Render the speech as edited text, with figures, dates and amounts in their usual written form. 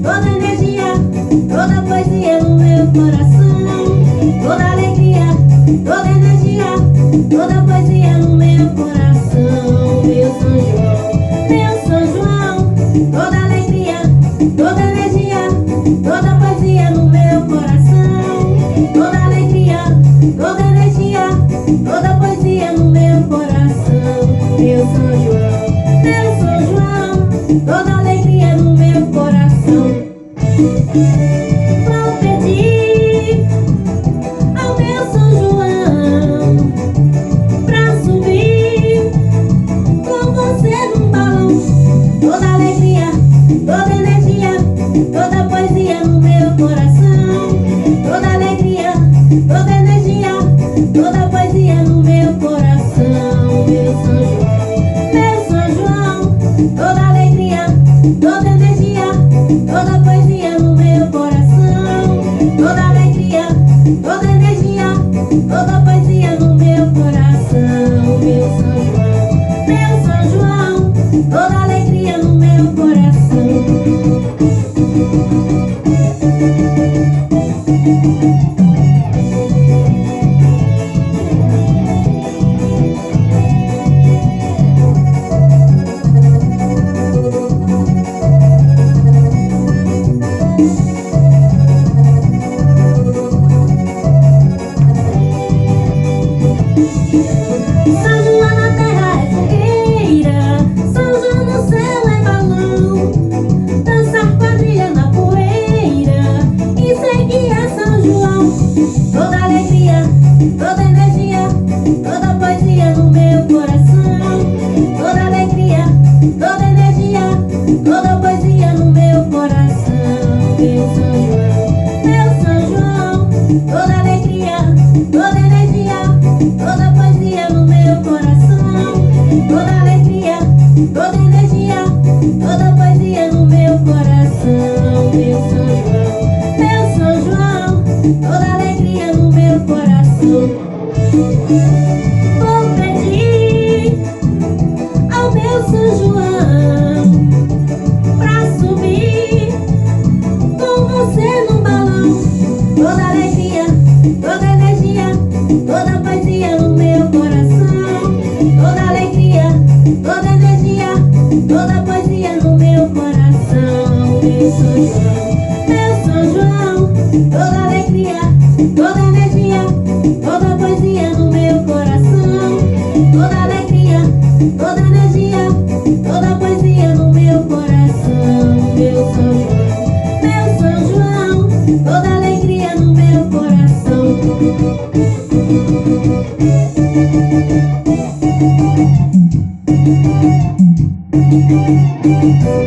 Toda energia, toda poesia no meu coração. Toda alegria, toda energia, toda poesia no meu coração. Meu São João, toda alegria, toda energia, toda poesia no meu coração. Toda alegria, toda energia, toda poesia no meu coração. Meu São João, toda alegria no meu coração. Vou pedir ao meu São João pra subir com você num balão. Toda alegria, toda energia, toda poesia no meu coração. Toda alegria, toda energia, toda poesia no meu coração. Meu São João, toda alegria, toda energia, toda poesia no meu coração. Toda alegria, toda energia, toda poesia no meu coração. Meu São João, toda alegria no meu coração. São João na terra é fogueira, São João no céu é balão. Dançar quadrilha na poeira, isso é que é São João. Toda alegria, toda energia, toda poesia no meu coração. Toda alegria, toda energia, toda poesia no meu coração. Meu São João, toda alegria, toda energia, toda poesia no meu coração. Toda alegria, toda energia, toda poesia no meu coração. Meu São João, toda alegria no meu coração. Vou pedir ao meu São João pra subir com você num balão. Toda alegria, toda energia, toda poesia no meu coração. Toda alegria, toda energia, toda poesia no meu coração. Meu São João, toda alegria, toda energia, toda poesia no meu coração. Toda alegria, toda energia, toda poesia no meu coração. Meu São João, toda alegria no meu coração. Música